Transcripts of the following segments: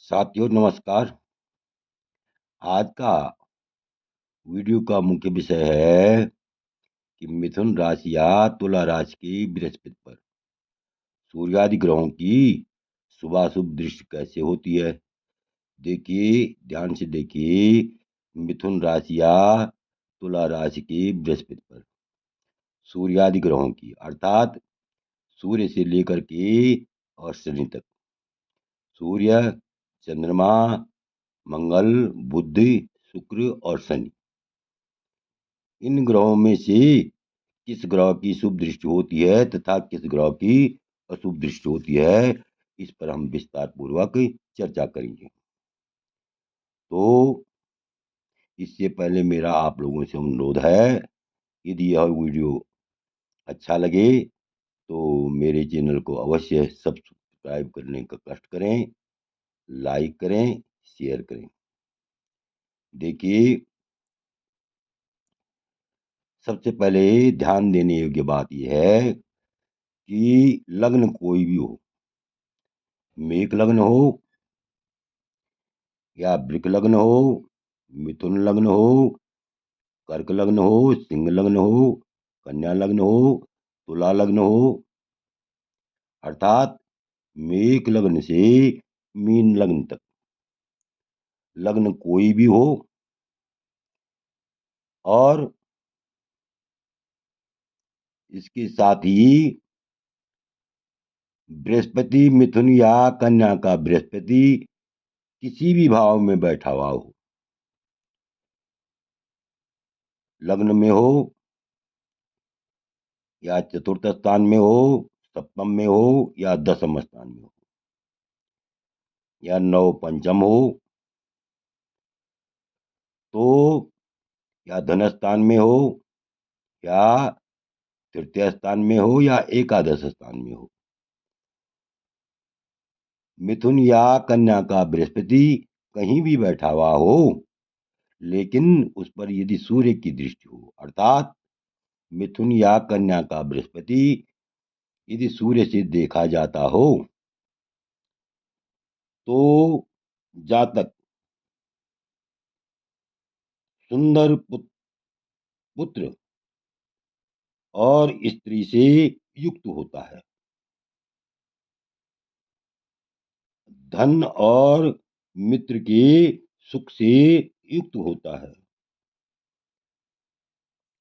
साथियों नमस्कार। आज का वीडियो का मुख्य विषय है कि मिथुन राशि या तुला राशि की बृहस्पति पर सूर्यादि ग्रहों की शुभाशुभ दृष्टि कैसे होती है। देखिए, ध्यान से देखिए। मिथुन राशि या तुला राशि की बृहस्पति पर सूर्यादि ग्रहों की अर्थात सूर्य से लेकर के और शनि तक, सूर्य, चंद्रमा, मंगल, बुध, शुक्र और शनि, इन ग्रहों में से किस ग्रह की शुभ दृष्टि होती है तथा किस ग्रह की अशुभ दृष्टि होती है, इस पर हम विस्तार पूर्वक चर्चा करेंगे। तो इससे पहले मेरा आप लोगों से अनुरोध है, यदि यह वीडियो अच्छा लगे तो मेरे चैनल को अवश्य सब्सक्राइब करने का कष्ट करें, लाइक करें, शेयर करें। देखिए, सबसे पहले ध्यान देने योग्य बात यह है कि लग्न कोई भी हो, मेष लग्न हो या वृक लग्न हो, मिथुन लग्न हो, कर्क लग्न हो, सिंह लग्न हो, कन्या लग्न हो, तुला लग्न हो, अर्थात मेष लग्न से मीन लग्न तक लग्न कोई भी हो और इसके साथ ही बृहस्पति मिथुन या कन्या का बृहस्पति किसी भी भाव में बैठा हुआ हो, लग्न में हो या चतुर्थ स्थान में हो, सप्तम में हो या दसम स्थान में हो या नव पंचम हो, तो या धन स्थान में हो या तृतीय स्थान में हो या एकादश स्थान में हो, मिथुन या कन्या का बृहस्पति कहीं भी बैठा हुआ हो, लेकिन उस पर यदि सूर्य की दृष्टि हो, अर्थात मिथुन या कन्या का बृहस्पति यदि सूर्य से देखा जाता हो, तो जातक सुंदर पुत्र और स्त्री से युक्त होता है, धन और मित्र के सुख से युक्त होता है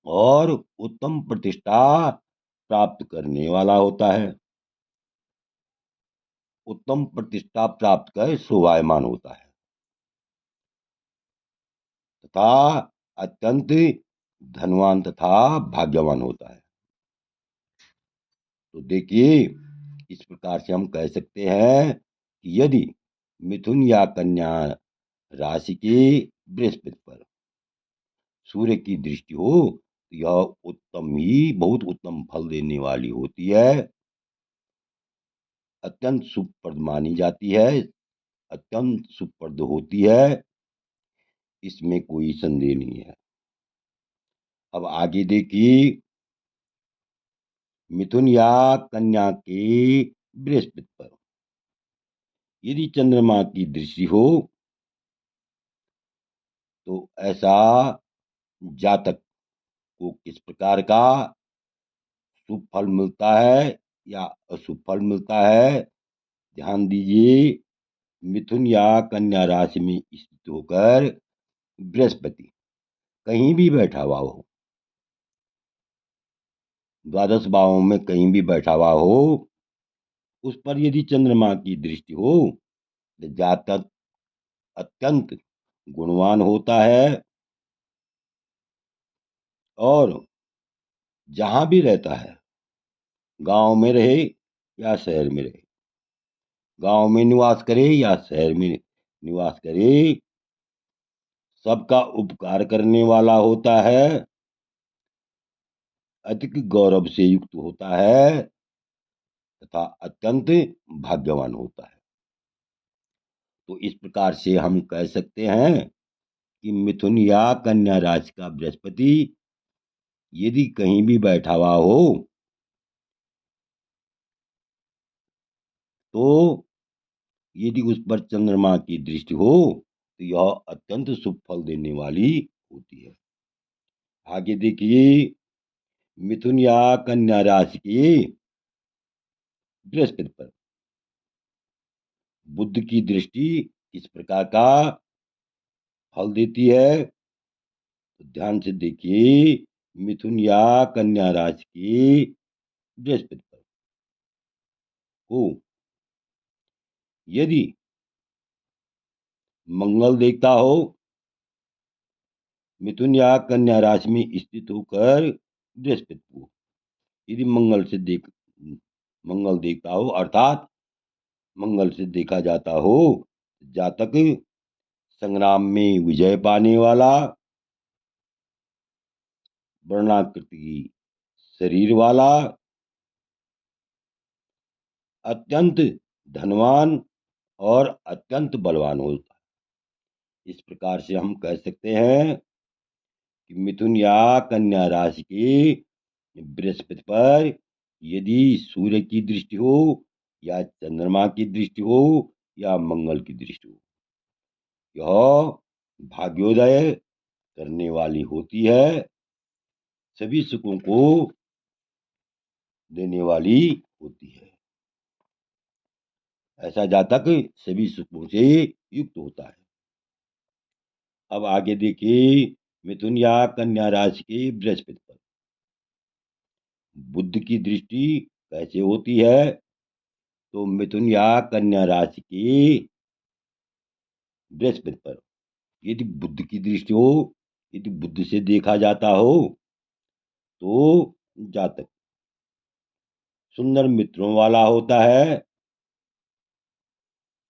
और उत्तम प्रतिष्ठा प्राप्त करने वाला होता है, उत्तम प्रतिष्ठा प्राप्त कर शोभायमान होता है तथा अत्यंत धनवान तथा भाग्यवान होता है। तो देखिए, इस प्रकार से हम कह सकते हैं कि यदि मिथुन या कन्या राशि के बृहस्पति पर सूर्य की दृष्टि हो तो यह उत्तम ही बहुत उत्तम फल देने वाली होती है, अत्यंत शुभप्रद मानी जाती है, अत्यंत शुभप्रद होती है, इसमें कोई संदेह नहीं है। अब आगे देखिए, मिथुन या कन्या के बृहस्पति पर यदि चंद्रमा की दृष्टि हो तो ऐसा जातक को किस प्रकार का शुभ फल मिलता है या अशुभ फल मिलता है, ध्यान दीजिए। मिथुन या कन्या राशि में स्थित होकर बृहस्पति कहीं भी बैठा हुआ हो, द्वादश भावों में कहीं भी बैठा हुआ हो, उस पर यदि चंद्रमा की दृष्टि हो तो जातक अत्यंत गुणवान होता है और जहां भी रहता है, गांव में रहे या शहर में रहे, गांव में निवास करे या शहर में निवास करे, सबका उपकार करने वाला होता है, अधिक गौरव से युक्त होता है तथा अत्यंत भाग्यवान होता है। तो इस प्रकार से हम कह सकते हैं कि मिथुन या कन्या राशि का बृहस्पति यदि कहीं भी बैठा हुआ हो तो यदि उस पर चंद्रमा की दृष्टि हो तो यह अत्यंत शुभ फल देने वाली होती है। आगे देखिए, मिथुन या कन्या राशि की बृहस्पति पर बुध की दृष्टि किस प्रकार का फल देती है, तो ध्यान से देखिए। मिथुन या कन्या राशि की बृहस्पति पर को यदि मंगल देखता हो, मिथुन या कन्या राशि में स्थित होकर बृहस्पति को यदि मंगल देखता हो, अर्थात मंगल से देखा जाता हो, जातक संग्राम में विजय पाने वाला, वर्णाकृति शरीर वाला, अत्यंत धनवान और अत्यंत बलवान होता है। इस प्रकार से हम कह सकते हैं कि मिथुन या कन्या राशि के बृहस्पति पर यदि सूर्य की दृष्टि हो या चंद्रमा की दृष्टि हो या मंगल की दृष्टि हो, यह भाग्योदय करने वाली होती है, सभी सुखों को देने वाली होती है। ऐसा जातक सभी सुखों से युक्त होता है। अब आगे देखिए, मिथुन या कन्या राशि के बृहस्पति पर बुध की दृष्टि कैसे होती है, तो मिथुन या कन्या राशि की बृहस्पति पर यदि बुध की दृष्टि हो, यदि बुध से देखा जाता हो, तो जातक सुंदर मित्रों वाला होता है,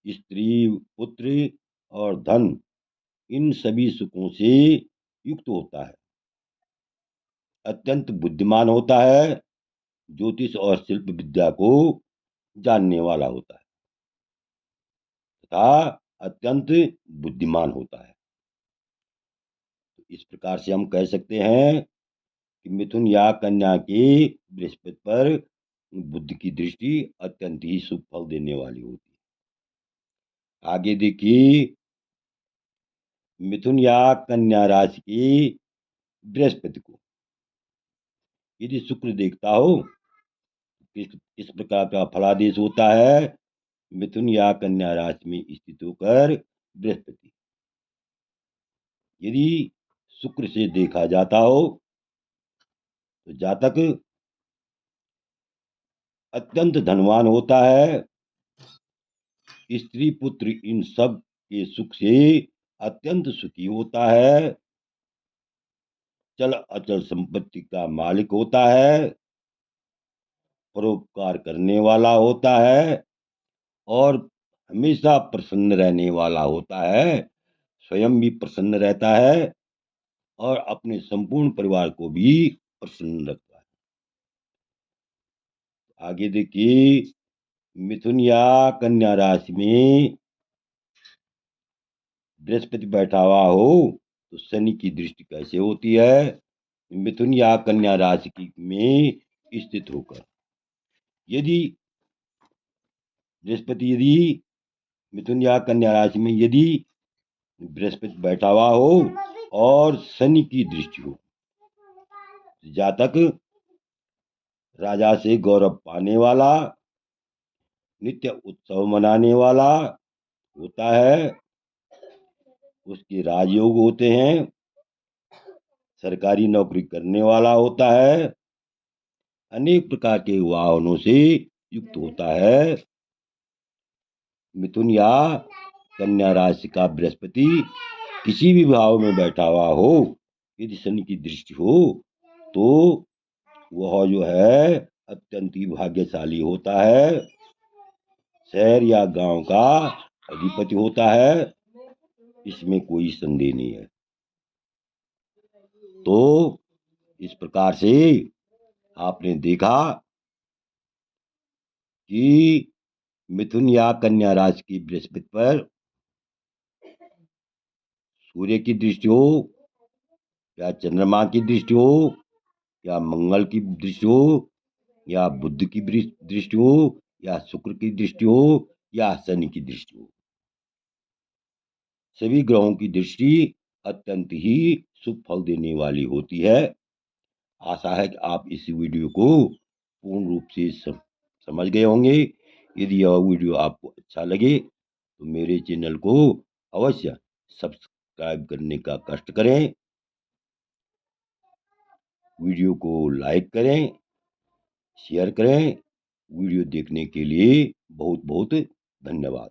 स्त्री, पुत्र और धन, इन सभी सुखों से युक्त होता है, अत्यंत बुद्धिमान होता है, ज्योतिष और शिल्प विद्या को जानने वाला होता है तथा अत्यंत बुद्धिमान होता है। इस प्रकार से हम कह सकते हैं कि मिथुन या कन्या के बृहस्पति पर बुध की दृष्टि अत्यंत ही शुभ फल देने वाली होती है। आगे देखिए, मिथुन या कन्या राशि की बृहस्पति को यदि शुक्र देखता हो, किस प्रकार का फलादेश होता है। मिथुन या कन्या राशि में स्थित होकर बृहस्पति यदि शुक्र से देखा जाता हो, तो जातक अत्यंत धनवान होता है, स्त्री पुत्र इन सब के सुख से अत्यंत सुखी होता है, चल अचल संपत्ति का मालिक होता है, परोपकार करने वाला होता है और हमेशा प्रसन्न रहने वाला होता है, स्वयं भी प्रसन्न रहता है और अपने संपूर्ण परिवार को भी प्रसन्न रखता है। आगे देखिए, मिथुन या कन्या राशि में बृहस्पति बैठा हुआ हो तो शनि की दृष्टि कैसे होती है। मिथुन या कन्या राशि में स्थित होकर यदि बृहस्पति यदि मिथुन या कन्या राशि में यदि बृहस्पति बैठा हुआ हो और शनि की दृष्टि हो, जातक राजा से गौरव पाने वाला, नित्य उत्सव मनाने वाला होता है, उसके राजयोग होते हैं, सरकारी नौकरी करने वाला होता है, अनेक प्रकार के वाहनों से युक्त होता है। मिथुन या कन्या राशि का बृहस्पति किसी भी भाव में बैठा हुआ हो, यदि शनि की दृष्टि हो, तो वह जो है अत्यंत ही भाग्यशाली होता है, शहर या गांव का अधिपति होता है, इसमें कोई संदेह नहीं है। तो इस प्रकार से आपने देखा कि मिथुन या कन्या राशि की बृहस्पति पर सूर्य की दृष्टि हो या चंद्रमा की दृष्टि हो या मंगल की दृष्टि हो या बुध की दृष्टि हो या शुक्र की दृष्टि हो या शनि की दृष्टि हो। सभी ग्रहों की दृष्टि अत्यंत ही शुभ फल देने वाली होती है। आशा है कि आप इस वीडियो को पूर्ण रूप से समझ गए होंगे। यदि यह वीडियो आपको अच्छा लगे तो मेरे चैनल को अवश्य सब्सक्राइब करने का कष्ट करें, वीडियो को लाइक करें, शेयर करें। वीडियो देखने के लिए बहुत बहुत धन्यवाद।